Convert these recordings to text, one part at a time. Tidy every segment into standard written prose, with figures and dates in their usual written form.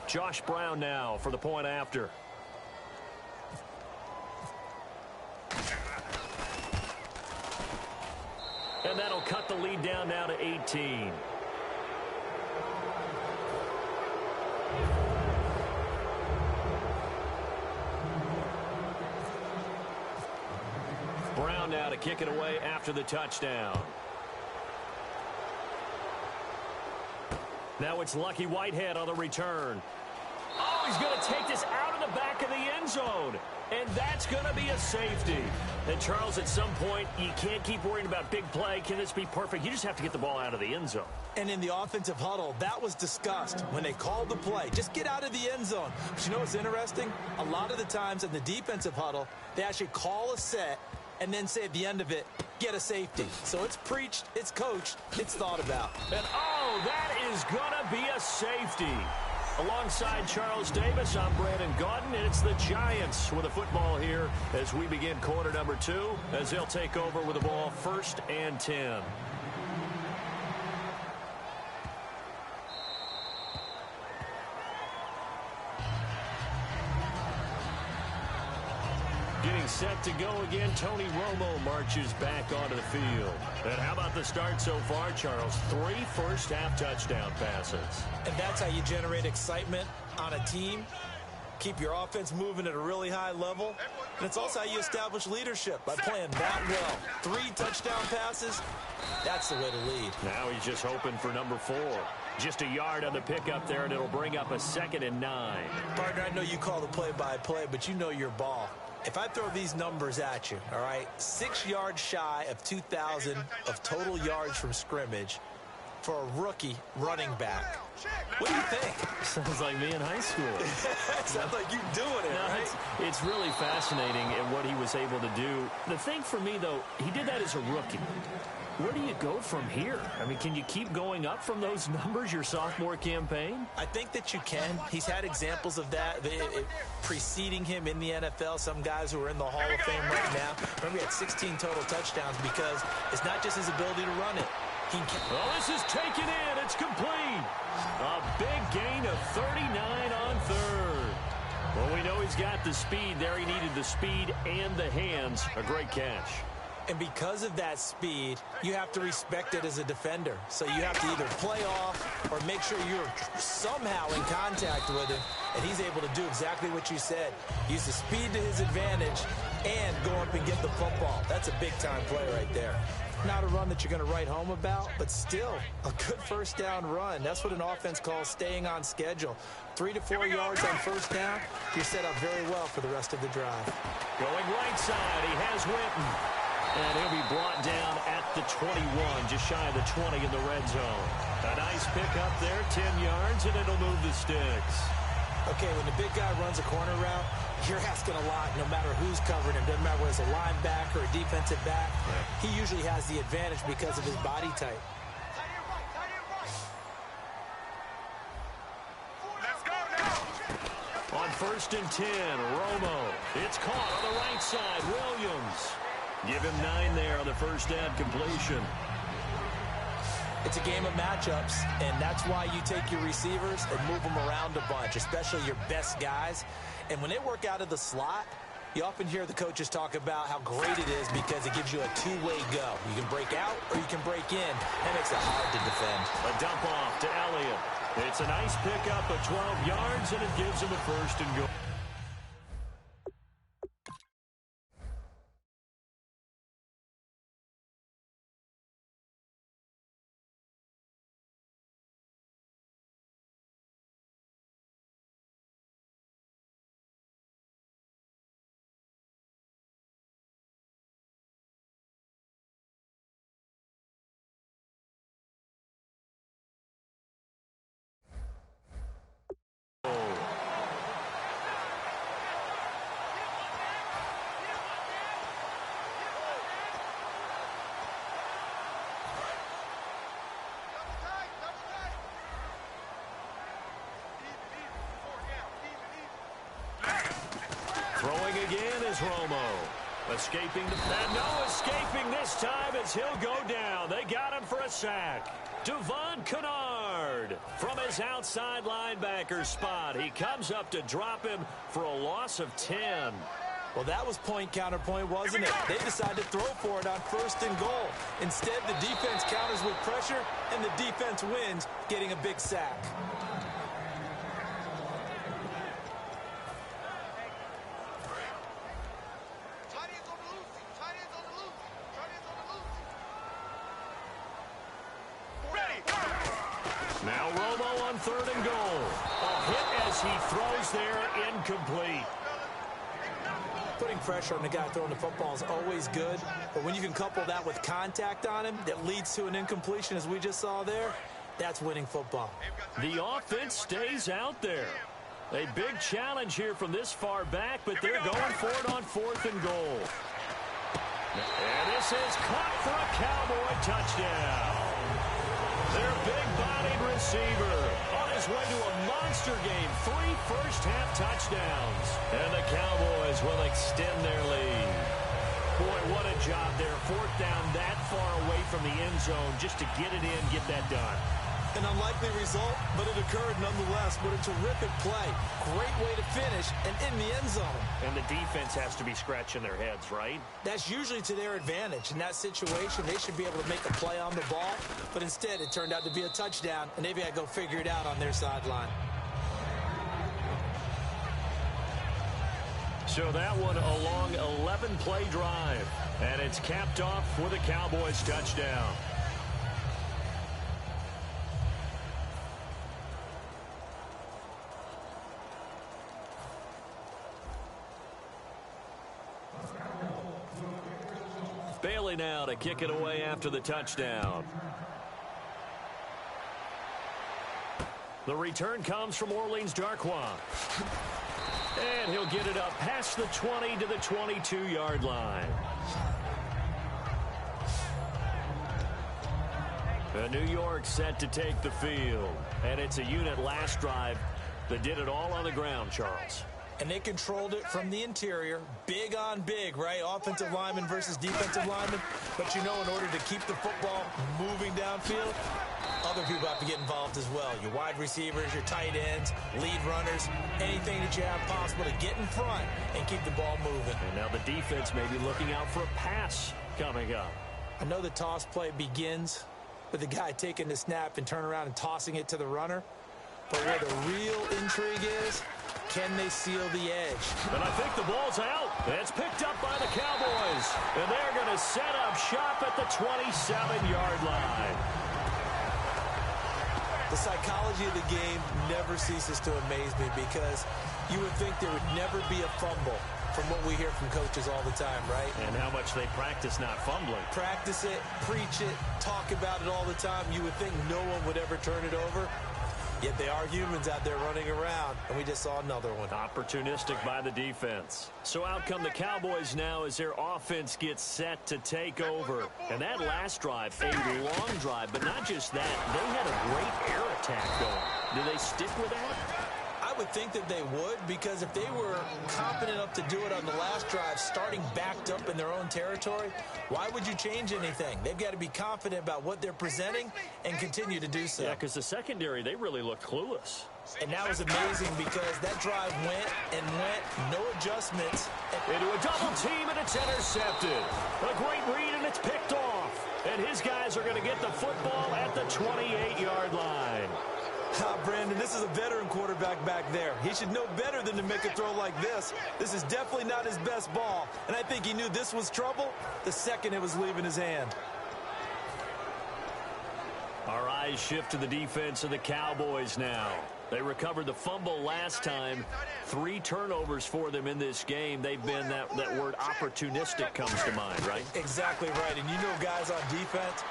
Josh Brown now for the point after. And that'll cut the lead down now to 18. Brown now to kick it away after the touchdown. Now it's Lucky Whitehead on the return. Oh, he's going to take this out of the back of the end zone. And that's going to be a safety. And, Charles, at some point, you can't keep worrying about big play. Can this be perfect? You just have to get the ball out of the end zone. And in the offensive huddle, that was discussed when they called the play. Just get out of the end zone. But you know what's interesting? A lot of the times in the defensive huddle, they actually call a set and then say at the end of it, get a safety. So it's preached, it's coached, it's thought about. And, oh, that is going to be a safety. Alongside Charles Davis, I'm Brandon Gaudin, and it's the Giants with a football here as we begin quarter number 2, as they'll take over with the ball 1st and 10. Getting set to go again, Tony Romo marches back onto the field. And how about the start so far, Charles? 3 first-half touchdown passes. And that's how you generate excitement on a team, keep your offense moving at a really high level, and it's also how you establish leadership by playing that well. 3 touchdown passes, that's the way to lead. Now he's just hoping for number 4. Just a yard on the pickup there, and it'll bring up a 2nd and 9. Partner, I know you call the play-by-play, but you know your ball. If I throw these numbers at you, all right, 6 yards shy of 2,000 of total yards from scrimmage for a rookie running back. What do you think? Sounds like me in high school. Sounds like you doing it, right? It's really fascinating in what he was able to do. The thing for me, though, he did that as a rookie. Where do you go from here? I mean, can you keep going up from those numbers your sophomore campaign? I think that you can. He's had examples of that preceding him in the NFL. Some guys who are in the Hall of Fame right now. Remember, he had 16 total touchdowns because it's not just his ability to run it. Well, this is taken in. It's complete. A big gain of 39 on 3rd. Well, we know he's got the speed there. He needed the speed and the hands. A great catch. And because of that speed, you have to respect it as a defender. So you have to either play off or make sure you're somehow in contact with him. And he's able to do exactly what you said. Use the speed to his advantage and go up and get the football. That's a big-time play right there. Not a run that you're going to write home about, but still a good first down run. That's what an offense calls staying on schedule. 3 to 4 yards on first down, you're set up very well for the rest of the drive. Going right side, he has Winton. And he'll be brought down at the 21, just shy of the 20 in the red zone. A nice pickup there, 10 yards, and it'll move the sticks. Okay, when the big guy runs a corner route, you're asking a lot no matter who's covering him. Doesn't matter whether it's a linebacker or a defensive back. He usually has the advantage because of his body type. Let's go now. On 1st and 10, Romo. It's caught on the right side, Williams. Give him 9 there on the first down completion. It's a game of matchups, and that's why you take your receivers and move them around a bunch, especially your best guys. And when they work out of the slot, you often hear the coaches talk about how great it is because it gives you a two-way go. You can break out or you can break in. That makes it hard to defend. A dump off to Elliott. It's a nice pickup of 12 yards, and it gives him a 1st and goal. Throwing again is Romo. Escaping and no escaping this time as he'll go down. They got him for a sack. Devon Kennard. third. From his outside linebacker spot, he comes up to drop him for a loss of 10. Well, that was point counterpoint, wasn't it? They decided to throw for it on 1st and goal. Instead, the defense counters with pressure, and the defense wins, getting a big sack. Now Romo on 3rd and goal. A hit as he throws there, incomplete. Putting pressure on the guy throwing the football is always good, but when you can couple that with contact on him that leads to an incompletion, as we just saw there, that's winning football. The offense stays out there. A big challenge here from this far back, but they're going for it on 4th and goal. And this is caught for a Cowboy touchdown. Their big-bodied receiver on his way to a monster game. 3 first-half touchdowns. And the Cowboys will extend their lead. Boy, what a job there. 4th down that far away from the end zone just to get it in, get that done. An unlikely result, but it occurred nonetheless. What a terrific play. Great way to finish and in the end zone. And the defense has to be scratching their heads, right? That's usually to their advantage. In that situation, they should be able to make a play on the ball, but instead it turned out to be a touchdown, and they've got to go figure it out on their sideline. So that one a long 11-play drive, and it's capped off with a Cowboys touchdown. Bailey now to kick it away after the touchdown. The return comes from Orleans Darkwa. And he'll get it up past the 20 to the 22-yard line. New York set to take the field. And it's a unit last drive that did it all on the ground, Charles. And they controlled it from the interior. Big on big, right? Offensive lineman versus defensive lineman. But you know, in order to keep the football moving downfield, other people have to get involved as well. Your wide receivers, your tight ends, lead runners, anything that you have possible to get in front and keep the ball moving. And now the defense may be looking out for a pass coming up. I know the toss play begins with the guy taking the snap and turn around and tossing it to the runner. But where the real intrigue is, can they seal the edge? And I think the ball's out. It's picked up by the Cowboys. And they're going to set up shop at the 27-yard line. The psychology of the game never ceases to amaze me because you would think there would never be a fumble from what we hear from coaches all the time, right? And how much they practice not fumbling. Practice it, preach it, talk about it all the time. You would think no one would ever turn it over. Yet they are humans out there running around, and we just saw another one. Opportunistic by the defense. So out come the Cowboys now as their offense gets set to take over. And that last drive, a long drive, but not just that. They had a great air attack going. Do they stick with that? I would think that they would, because if they were confident enough to do it on the last drive, starting backed up in their own territory, why would you change anything? They've got to be confident about what they're presenting and continue to do so. Yeah, because the secondary, they really looked clueless. And that was amazing because that drive went and went, no adjustments. Into a double team, and it's intercepted. A great read, and it's picked off. And his guys are going to get the football at the 28-yard line. Brandon, this is a veteran quarterback back there. He should know better than to make a throw like this. This is definitely not his best ball, and I think he knew this was trouble the second it was leaving his hand. Our eyes shift to the defense of the Cowboys now. They recovered the fumble last time. 3 turnovers for them in this game. They've been, that word opportunistic comes to mind, right? Exactly right, and you know guys on defense,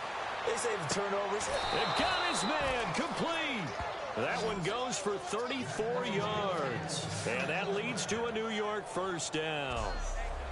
they say the turnovers. And got his man complete. That one goes for 34 yards. And that leads to a New York first down.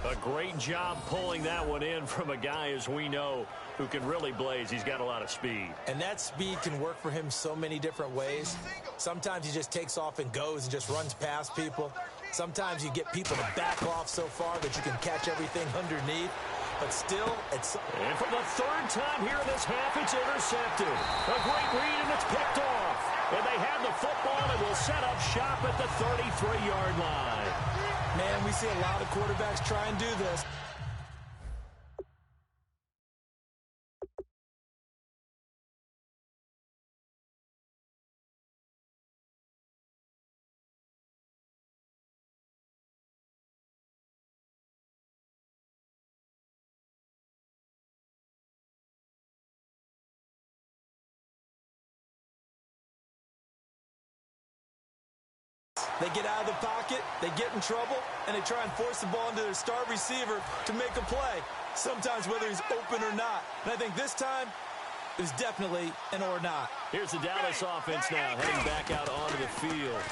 A great job pulling that one in from a guy, as we know, who can really blaze. He's got a lot of speed. And that speed can work for him so many different ways. Sometimes he just takes off and goes and just runs past people. Sometimes you get people to back off so far that you can catch everything underneath. But still, it's... And for the 3rd time here in this half, it's intercepted. A great read, and it's picked off. And they have the football and will set up shop at the 33-yard line. Man, we see a lot of quarterbacks try and do this. They get out of the pocket, they get in trouble, and they try and force the ball into their star receiver to make a play, sometimes whether he's open or not. And I think this time, it was definitely an or not. Here's the Dallas offense now, heading back out onto the field.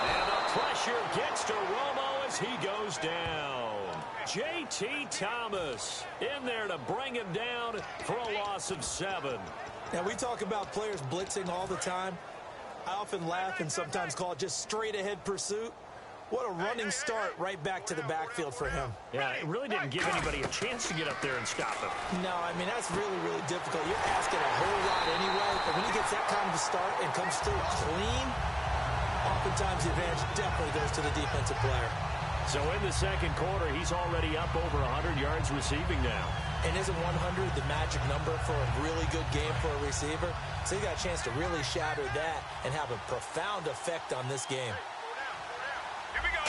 And the pressure gets to Romo as he goes down. J.T. Thomas in there to bring him down for a loss of 7. Now, we talk about players blitzing all the time. I often laugh and sometimes call it just straight-ahead pursuit. What a running start right back to the backfield for him. Yeah, it really didn't give anybody a chance to get up there and stop him. No, I mean, that's really, really difficult. You're asking a whole lot anyway, but when he gets that kind of a start and comes through clean, oftentimes the advantage definitely goes to the defensive player. So in the second quarter, he's already up over 100 yards receiving now. And isn't 100 the magic number for a really good game for a receiver? So he got a chance to really shatter that and have a profound effect on this game. Here we go.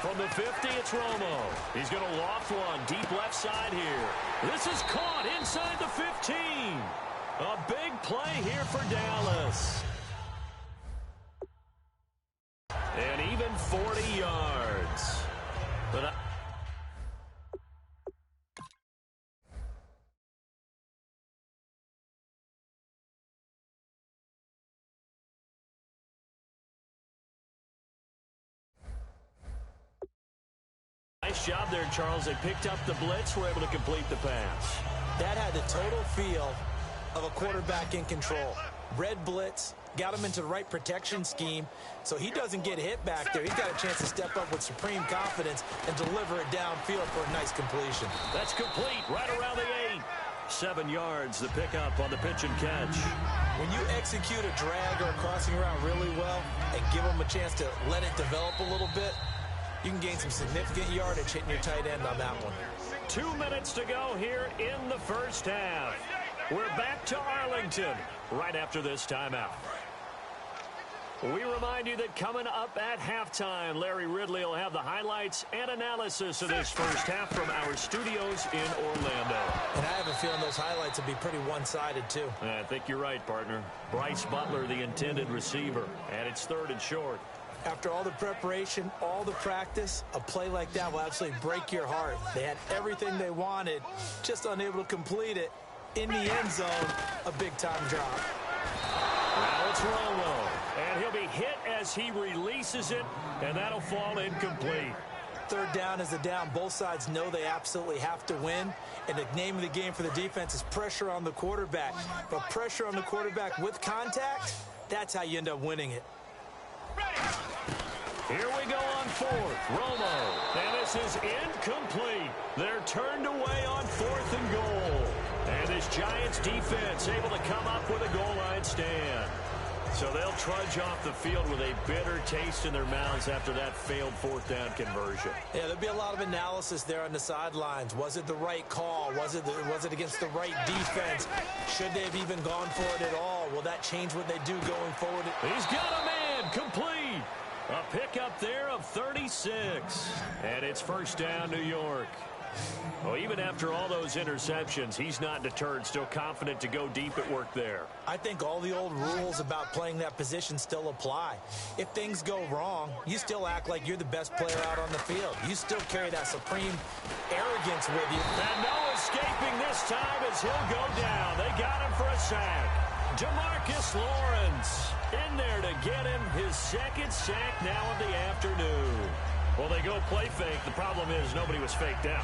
From the 50, it's Romo. He's going to loft one deep left side here. This is caught inside the 15. A big play here for Dallas. And even 40 yards. But nice job there, Charles. They picked up the blitz, were able to complete the pass. That had the total feel of a quarterback in control. Red blitz, got him into the right protection scheme, so he doesn't get hit back there. He's got a chance to step up with supreme confidence and deliver it downfield for a nice completion. That's complete right around the 8. 7 yards, the pickup on the pitch and catch. When you execute a drag or a crossing route really well and give them a chance to let it develop a little bit, you can gain some significant yardage hitting your tight end on that one. 2 minutes to go here in the first half. We're back to Arlington right after this timeout. We remind you that coming up at halftime, Larry Ridley will have the highlights and analysis of this first half from our studios in Orlando. And I have a feeling those highlights will be pretty one-sided, too. I think you're right, partner. Bryce Butler, the intended receiver, and it's 3rd and short. After all the preparation, all the practice, a play like that will absolutely break your heart. They had everything they wanted, just unable to complete it. In the end zone, a big-time drop. Now it's Romo, and he'll be hit as he releases it, and that'll fall incomplete. 3rd down is the down. Both sides know they absolutely have to win, and the name of the game for the defense is pressure on the quarterback. But pressure on the quarterback with contact, that's how you end up winning it. Here we go on 4th. Romo, and this is incomplete. They're turned away on 4th and goal. And this Giants defense able to come up with a goal line stand. So they'll trudge off the field with a bitter taste in their mouths after that failed 4th down conversion. Yeah, there'll be a lot of analysis there on the sidelines. Was it the right call? Was it against the right defense? Should they have even gone for it at all? Will that change what they do going forward? He's got a man complete. A pickup there of 36. And it's 1st down, New York. Well, even after all those interceptions, he's not deterred, still confident to go deep at work there. I think all the old rules about playing that position still apply. If things go wrong, you still act like you're the best player out on the field. You still carry that supreme arrogance with you. And no escaping this time as he'll go down. They got him for a sack. DeMarcus Lawrence in there to get him his 2nd sack now of the afternoon. Well, they go play fake. The problem is nobody was faked out.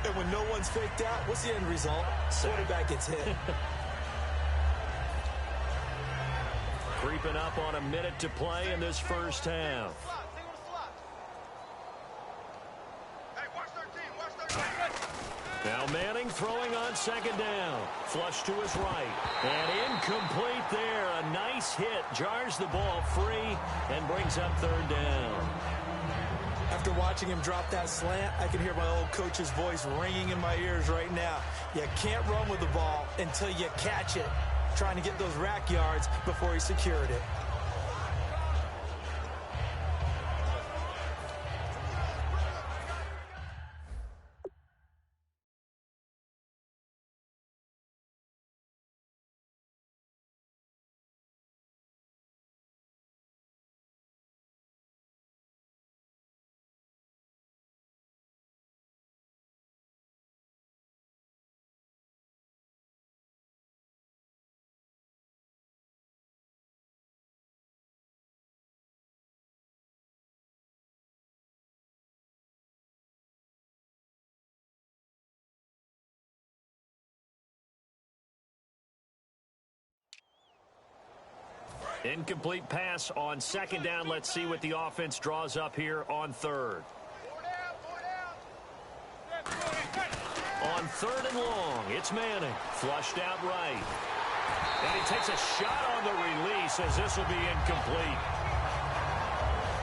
And when no one's faked out, what's the end result? Quarterback gets hit. Creeping up on a minute to play in this first half. Hey, watch 13, watch 13. Now Manning throwing on second down. Flush to his right. And incomplete there. A nice hit. Jars the ball free and brings up third down. After watching him drop that slant, I can hear my old coach's voice ringing in my ears right now. You can't run with the ball until you catch it. Trying to get those rack yards before he secured it. Incomplete pass on second down. Let's see what the offense draws up here on third. On third and long, it's Manning. Flushed out right. And he takes a shot on the release as this will be incomplete.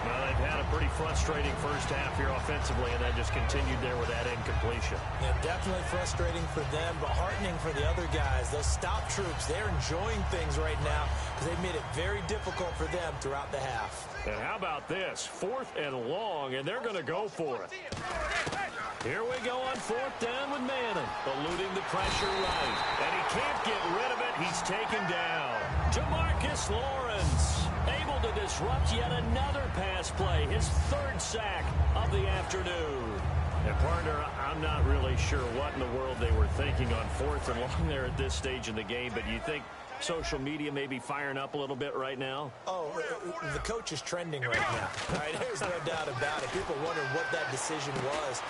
Well, they've had a pretty frustrating first half here offensively, and that just continued there with that incompletion. Yeah, definitely frustrating for them, but heartening for the other guys. Those stop troops, they're enjoying things right now because they've made it very difficult for them throughout the half. And how about this? 4th and long, and they're going to go for it. Here we go on 4th down with Manning, eluding the pressure right. And he can't get rid of it. He's taken down. Marquise able to disrupt yet another pass play. His 3rd sack of the afternoon. And partner, I'm not really sure what in the world they were thinking on 4th and long there at this stage in the game, but you think social media may be firing up a little bit right now? Oh, the coach is trending right now. Right? There's no doubt about it. People wonder what that decision was.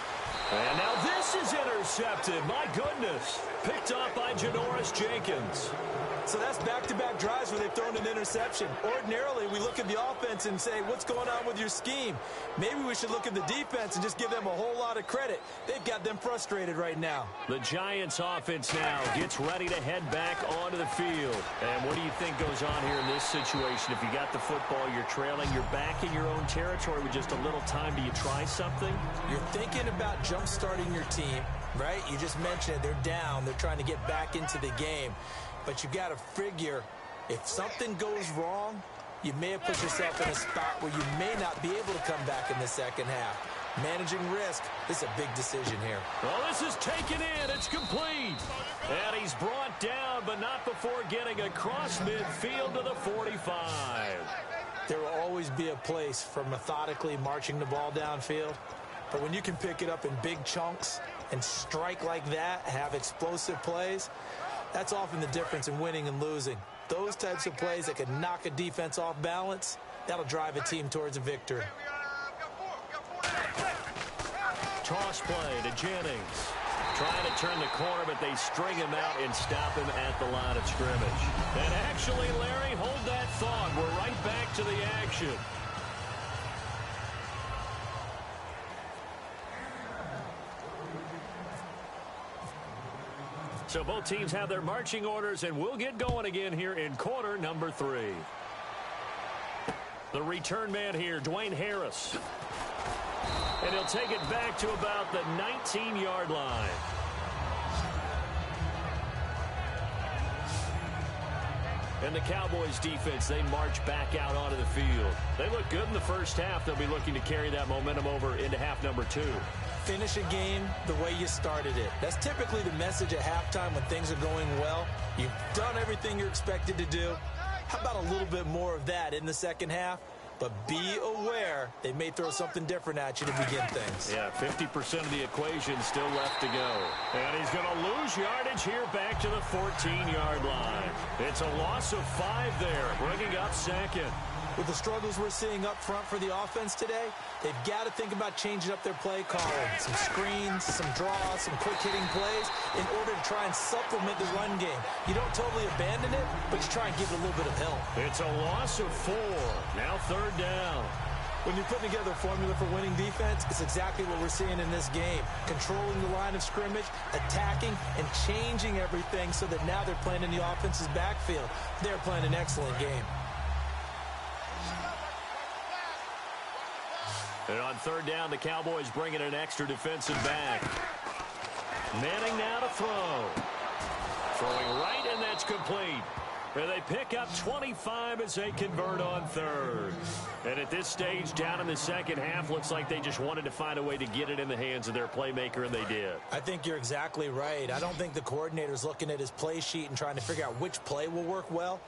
And now this is intercepted. My goodness. Picked up by Janoris Jenkins. So that's back-to-back drives where they've thrown an interception. Ordinarily, we look at the offense and say, what's going on with your scheme? Maybe we should look at the defense and just give them a whole lot of credit. They've got them frustrated right now. The Giants offense now gets ready to head back onto the field. And what do you think goes on here in this situation? If you got the football, you're trailing, you're back in your own territory with just a little time. Do you try something? You're thinking about jump-starting your team, right? You just mentioned it. They're down. They're trying to get back into the game. But you got to figure, if something goes wrong, you may have put yourself in a spot where you may not be able to come back in the second half. Managing risk, this is a big decision here. Well, this is taken in. It's complete. And he's brought down, but not before getting across midfield to the 45. There will always be a place for methodically marching the ball downfield. But when you can pick it up in big chunks and strike like that, have explosive plays, that's often the difference in winning and losing. Those types of plays that can knock a defense off balance, that'll drive a team towards a victory. Toss play to Jennings. Trying to turn the corner, but they string him out and stop him at the line of scrimmage. And actually, Larry, hold that thought. We're right back to the action. So both teams have their marching orders, and we'll get going again here in quarter number 3. The return man here, Dwayne Harris. And he'll take it back to about the 19-yard line. And the Cowboys defense, they march back out onto the field. They look good in the first half. They'll be looking to carry that momentum over into half number 2. Finish a game the way you started it. That's typically the message at halftime when things are going well. You've done everything you're expected to do. How about a little bit more of that in the second half? But be aware they may throw something different at you to begin things. Yeah, 50% of the equation still left to go. And he's going to lose yardage here back to the 14-yard line. It's a loss of 5 there, bringing up second. With the struggles we're seeing up front for the offense today, they've got to think about changing up their play calling. Some screens, some draws, some quick-hitting plays in order to try and supplement the run game. You don't totally abandon it, but you try and give it a little bit of help. It's a loss of 4. Now 3rd down. When you're putting together a formula for winning defense, it's exactly what we're seeing in this game. Controlling the line of scrimmage, attacking, and changing everything so that now they're playing in the offense's backfield. They're playing an excellent game. And on third down, the Cowboys bring in an extra defensive back. Manning now to throw. Throwing right, and that's complete. And they pick up 25 as they convert on third. And at this stage, down in the second half, looks like they just wanted to find a way to get it in the hands of their playmaker, and they did. I think you're exactly right. I don't think the coordinator's looking at his play sheet and trying to figure out which play will work well.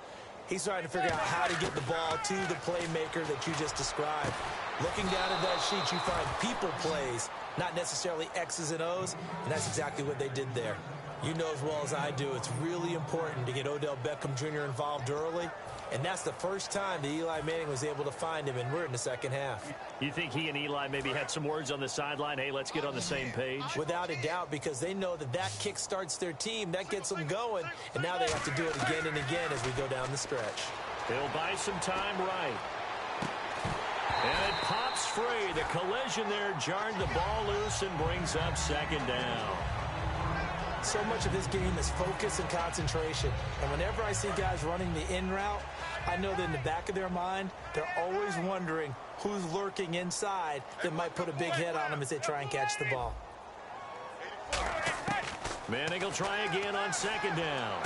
He's trying to figure out how to get the ball to the playmaker that you just described. Looking down at that sheet, you find people plays, not necessarily X's and O's, and that's exactly what they did there. You know as well as I do, it's really important to get Odell Beckham Jr. involved early, and that's the first time that Eli Manning was able to find him, and we're in the second half. You think he and Eli maybe had some words on the sideline, hey, let's get on the same page? Without a doubt, because they know that that kick starts their team, that gets them going, and now they have to do it again and again as we go down the stretch. They'll buy some time right. And it pops free. The collision there jarred the ball loose and brings up second down. So much of this game is focus and concentration. And whenever I see guys running the in route, I know that in the back of their mind, they're always wondering who's lurking inside that might put a big hit on them as they try and catch the ball. Manning will try again on second down.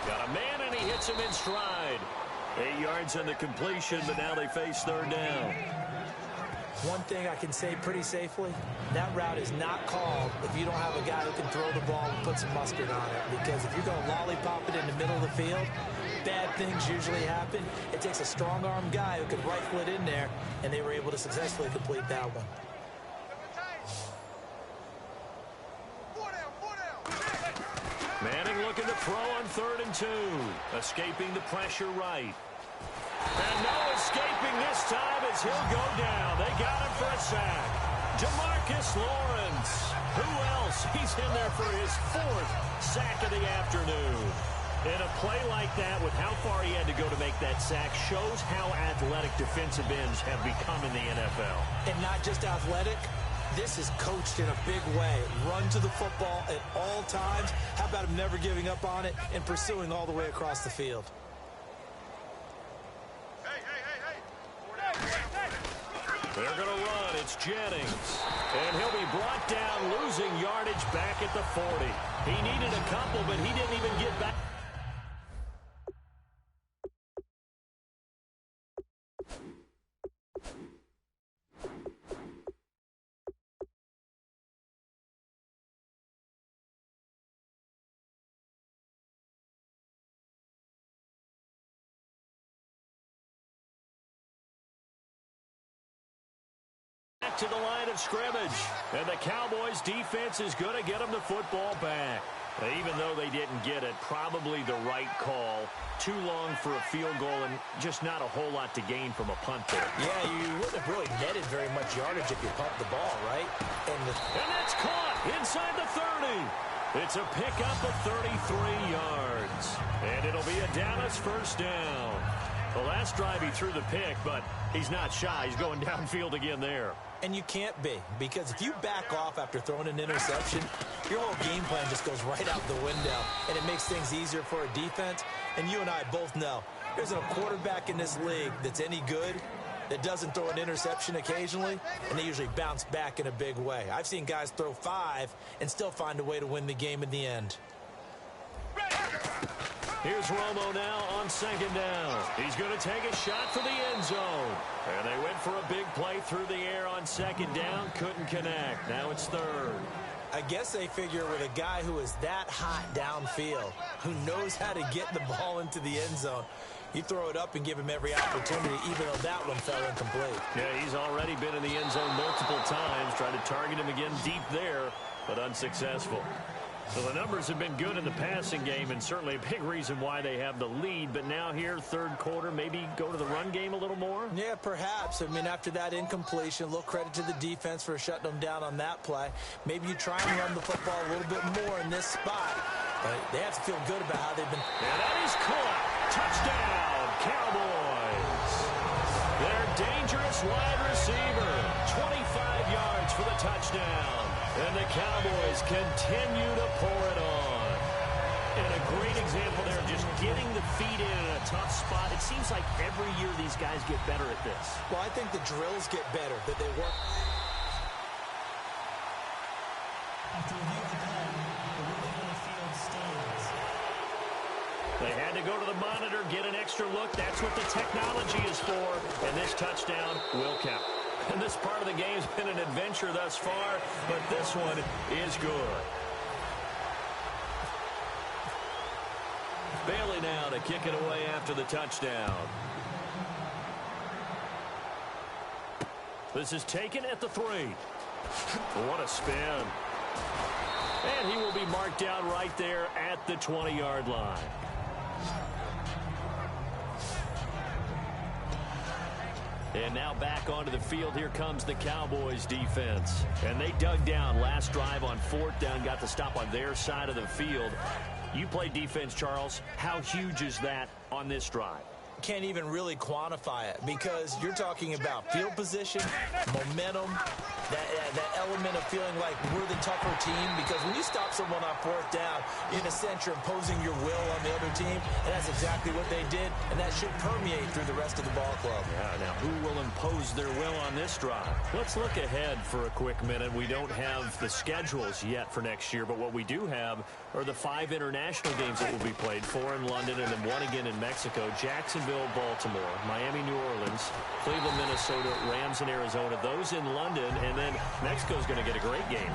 Got a man, and he hits him in stride. 8 yards on the completion, but now they face third down. One thing I can say pretty safely, that route is not called if you don't have a guy who can throw the ball and put some mustard on it. Because if you're going to lollipop it in the middle of the field, bad things usually happen. It takes a strong-arm guy who can rifle it in there, and they were able to successfully complete that one. Manning looking to throw on 3rd and 2. Escaping the pressure right. And no escaping this time as he'll go down. They got him for a sack. Demarcus Lawrence. Who else? He's in there for his 4th sack of the afternoon. And a play like that, with how far he had to go to make that sack, shows how athletic defensive ends have become in the NFL. And not just athletic. This is coached in a big way. Run to the football at all times. How about him never giving up on it and pursuing all the way across the field? They're going to run. It's Jennings. And he'll be brought down, losing yardage back at the 40. He needed a couple, but he didn't even get back. To the line of scrimmage, and the Cowboys defense is going to get them the football back. Even though they didn't get it, probably the right call. Too long for a field goal and just not a whole lot to gain from a punt there. Yeah, you wouldn't have really netted very much yardage if you pumped the ball, right? And that's caught inside the 30. It's a pickup of 33 yards. And it'll be a Dallas first down. The last drive he threw the pick, but he's not shy. He's going downfield again there. And you can't be, because if you back off after throwing an interception, your whole game plan just goes right out the window, and it makes things easier for a defense. And you and I both know there isn't a quarterback in this league that's any good that doesn't throw an interception occasionally, and they usually bounce back in a big way. I've seen guys throw 5 and still find a way to win the game in the end. Here's Romo now on second down. He's going to take a shot for the end zone. And they went for a big play through the air on second down. Couldn't connect. Now it's third. I guess they figure with a guy who is that hot downfield, who knows how to get the ball into the end zone, you throw it up and give him every opportunity, even though that one fell incomplete. Yeah, he's already been in the end zone multiple times. Tried to target him again deep there, but unsuccessful. So the numbers have been good in the passing game, and certainly a big reason why they have the lead. But now here, third quarter, maybe go to the run game a little more? Yeah, perhaps. I mean, after that incompletion, a little credit to the defense for shutting them down on that play. Maybe you try and run the football a little bit more in this spot. But they have to feel good about how they've been. And that is caught. Touchdown, Cowboys. They're dangerous wide receiver. 25 yards for the touchdown. And the Cowboys continue to pour it on. And a great example there of just getting the feet in a tough spot. It seems like every year these guys get better at this. Well, I think the drills get better, that they work. After review of the play, the ruling on the field stands. They had to go to the monitor, get an extra look. That's what the technology is for. And this touchdown will count. And this part of the game's been an adventure thus far, but this one is good. Bailey now to kick it away after the touchdown. This is taken at the 3. What a spin. And he will be marked down right there at the 20-yard line. And now back onto the field. Here comes the Cowboys defense. And they dug down last drive on 4th down, got the stop on their side of the field. You play defense, Charles. How huge is that on this drive? Can't even really quantify it because you're talking about field position, momentum, that element of feeling like we're the tougher team, because when you stop someone on 4th down, in a sense you're imposing your will on the other team, and that's exactly what they did, and that should permeate through the rest of the ball club. Yeah, now who will impose their will on this drive? Let's look ahead for a quick minute. We don't have the schedules yet for next year, but what we do have are the 5 international games that will be played, 4 in London and then 1 again in Mexico, Jacksonville, Baltimore, Miami, New Orleans, Cleveland, Minnesota, Rams in Arizona, those in London, and then Mexico's going to get a great game.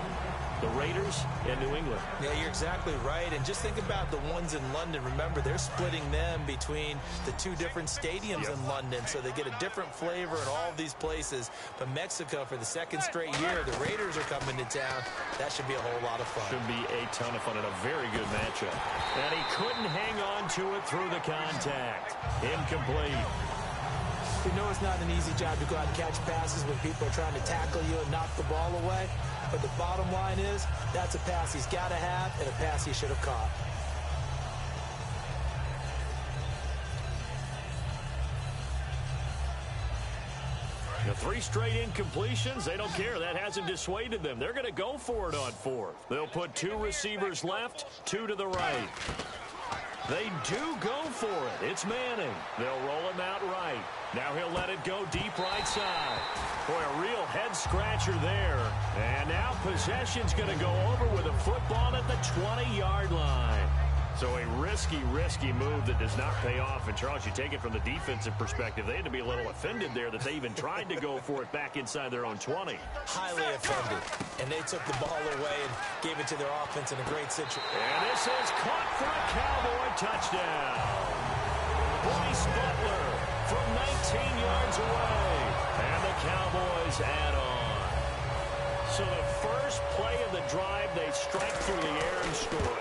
The Raiders and New England. Yeah, you're exactly right. And just think about the ones in London. Remember, they're splitting them between the 2 different stadiums in London, so they get a different flavor in all of these places. But Mexico, for the 2nd straight year, the Raiders are coming to town. That should be a whole lot of fun. Should be a ton of fun and a very good matchup. And he couldn't hang on to it through the contact. Incomplete. We know it's not an easy job to go out and catch passes when people are trying to tackle you and knock the ball away. But the bottom line is, that's a pass he's got to have and a pass he should have caught. The 3 straight incompletions, they don't care. That hasn't dissuaded them. They're going to go for it on 4th. They'll put 2 receivers left, 2 to the right. They do go for it. It's Manning. They'll roll him out right. Now he'll let it go deep right side. Boy, a real head-scratcher there. And now possession's going to go over with a football at the 20-yard line. So a risky move that does not pay off. And, Charles, you take it from the defensive perspective. They had to be a little offended there that they even tried to go for it back inside their own 20. Highly offended. And they took the ball away and gave it to their offense in a great situation. And this is caught for a Cowboy touchdown. Bryce Butler from 19 yards away. And the Cowboys add on. So the first play of the drive, they strike through the air and score.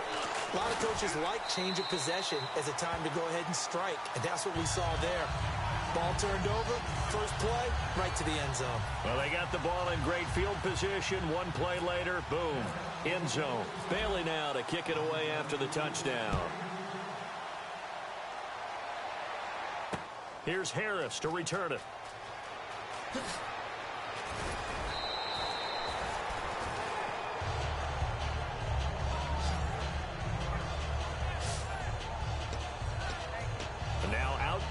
A lot of coaches like change of possession as a time to go ahead and strike, and that's what we saw there. Ball turned over, first play, right to the end zone. Well, they got the ball in great field position. 1 play later, boom, end zone. Bailey now to kick it away after the touchdown. Here's Harris to return it.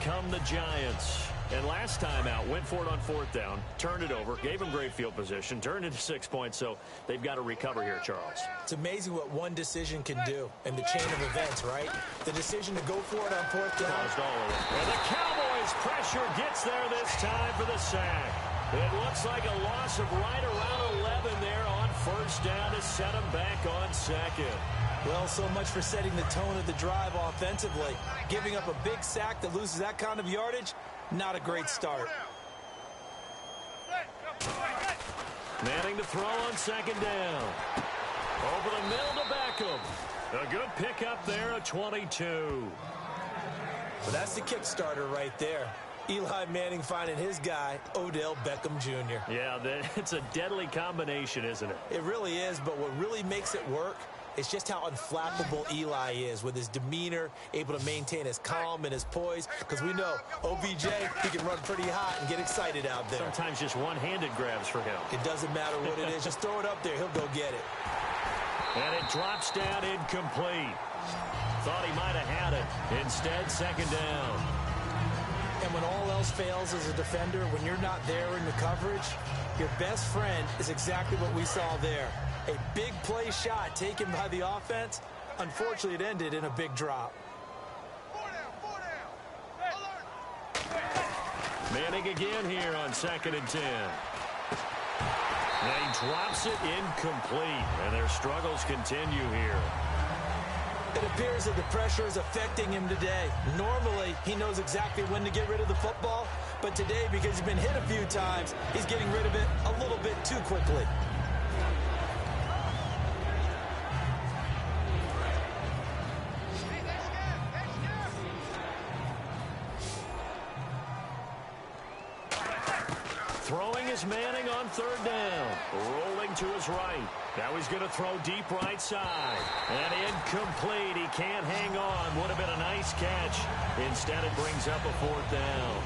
Come the Giants. And last time out, went for it on 4th down, turned it over, gave them great field position, turned it to 6 points, so they've got to recover here, Charles. It's amazing what one decision can do in the chain of events, right? The decision to go for it on 4th down. And the Cowboys' pressure gets there this time for the sack. It looks like a loss of right around 11 there on 1st down to set them back on 2nd. Well, so much for setting the tone of the drive offensively. Giving up a big sack that loses that kind of yardage, not a great start. Manning to throw on 2nd down. Over the middle to Beckham. A good pickup there, a 22. But that's the kickstarter right there. Eli Manning finding his guy, Odell Beckham Jr. Yeah, it's a deadly combination, isn't it? It really is, but what really makes it work is just how unflappable Eli is with his demeanor, able to maintain his calm and his poise, because we know OBJ, he can run pretty hot and get excited out there. Sometimes just one-handed grabs for him. It doesn't matter what it is. Just throw it up there. He'll go get it. And it drops down incomplete. Thought he might have had it. Instead, second down. And when all else fails as a defender, when you're not there in the coverage, your best friend is exactly what we saw there. A big play shot taken by the offense. Unfortunately, it ended in a big drop. Manning again here on 2nd and 10. And he drops it incomplete, and their struggles continue here. It appears that the pressure is affecting him today. Normally, he knows exactly when to get rid of the football, but today, because he's been hit a few times, he's getting rid of it a little bit too quickly. Throwing is Manning on 3rd down. Rolling to his right. Now he's going to throw deep right side. And incomplete. He can't hang on. Would have been a nice catch. Instead, it brings up a 4th down.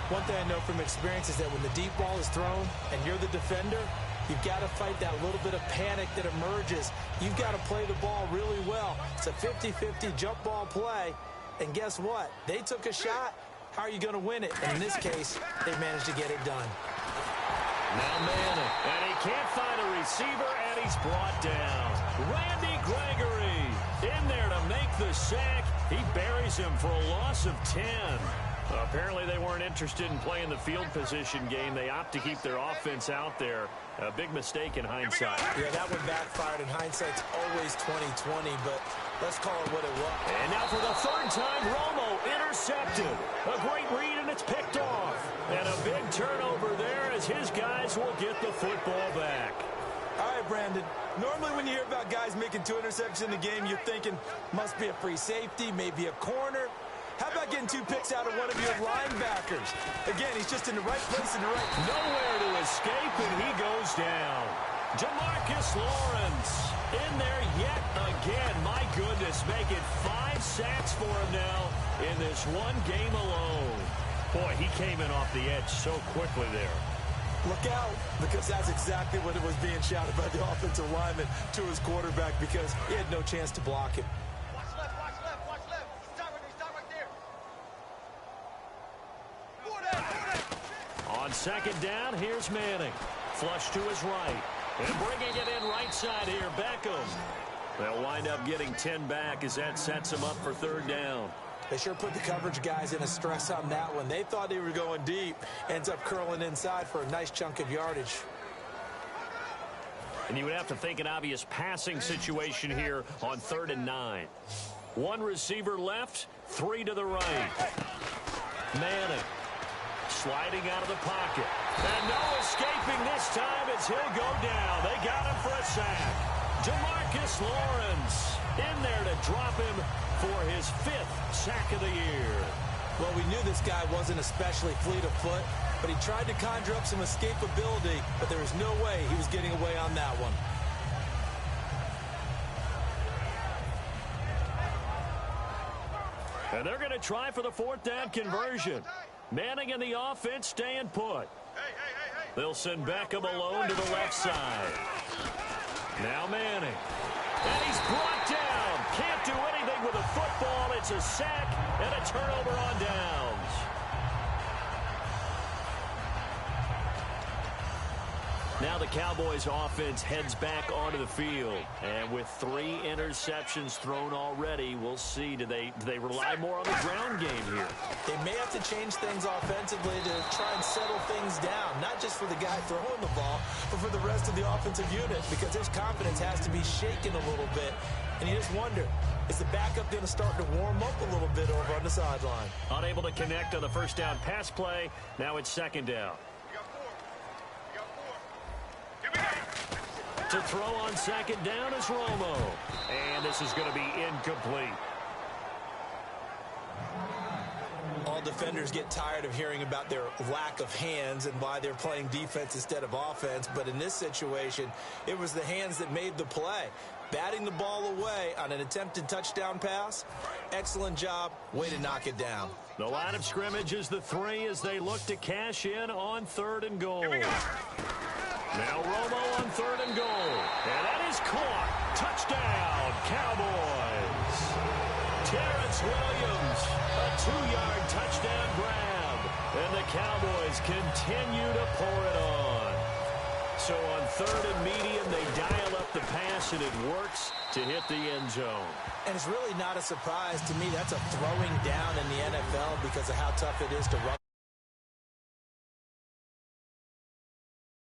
One thing I know from experience is that when the deep ball is thrown and you're the defender, you've got to fight that little bit of panic that emerges. You've got to play the ball really well. It's a 50-50 jump ball play. And guess what? They took a shot. How are you going to win it? And in this case, they managed to get it done. Now Manning, and he can't find a receiver, and he's brought down. Randy Gregory in there to make the sack. He buries him for a loss of 10. Apparently they weren't interested in playing the field position game. They opt to keep their offense out there. A big mistake in hindsight. Yeah, that one backfired. In hindsight's always 20/20, but let's call it what it was. And now for the 3rd time, Romo intercepted. A great read, and it's picked off. And a big turnover there as his guys will get the football back. All right, Brandon. Normally when you hear about guys making 2 interceptions in the game, you're thinking must be a free safety, maybe a corner. How about getting 2 picks out of one of your linebackers? Again, he's just in the right place in the right... Nowhere to escape, and he goes down. Demarcus Lawrence in there yet again. My goodness, making 5 sacks for him now in this one game alone. Boy, he came in off the edge so quickly there. Look out, because that's exactly what it was being shouted by the offensive lineman to his quarterback, because he had no chance to block him. Watch left, watch left, watch left. Stop right there. On 2nd down, here's Manning. Flush to his right. And bringing it in right side here, Beckham. They'll wind up getting 10 back as that sets them up for 3rd down. They sure put the coverage guys in a stress on that one. They thought they were going deep. Ends up curling inside for a nice chunk of yardage. And you would have to think an obvious passing situation here on 3rd and 9. 1 receiver left, 3 to the right. Manning sliding out of the pocket. And no escaping this time as he'll go down. They got him for a sack. Demarcus Lawrence in there to drop him for his 5th sack of the year. Well, we knew this guy wasn't especially fleet of foot, but he tried to conjure up some escapability, but there was no way he was getting away on that one. And they're going to try for the 4th down conversion. Manning and the offense staying put. They'll send Beckham alone to the left side. Now Manning. And he's brought down. Can't do anything with a football. It's a sack and a turnover on downs. Now the Cowboys offense heads back onto the field. And with 3 interceptions thrown already, we'll see. Do they rely more on the ground game here? They may have to change things offensively to try and settle things down. Not just for the guy throwing the ball, but for the rest of the offensive unit, because his confidence has to be shaken a little bit. And you just wonder, is the backup going to start to warm up a little bit over on the sideline? Unable to connect on the 1st down pass play. Now it's 2nd down. To throw on 2nd down is Romo. And this is going to be incomplete. All defenders get tired of hearing about their lack of hands and why they're playing defense instead of offense. But in this situation, it was the hands that made the play. batting the ball away on an attempted touchdown pass. Excellent job. Way to knock it down. The line of scrimmage is the 3 as they look to cash in on 3rd and goal. Now Romo on 3rd and goal. And that is caught. Touchdown, Cowboys. Terrence Williams, a 2-yard touchdown grab. And the Cowboys continue to pour it on. So on 3rd and medium, they dial up the pass, and it works to hit the end zone. And it's really not a surprise to me. That's a throwing down in the NFL because of how tough it is to run.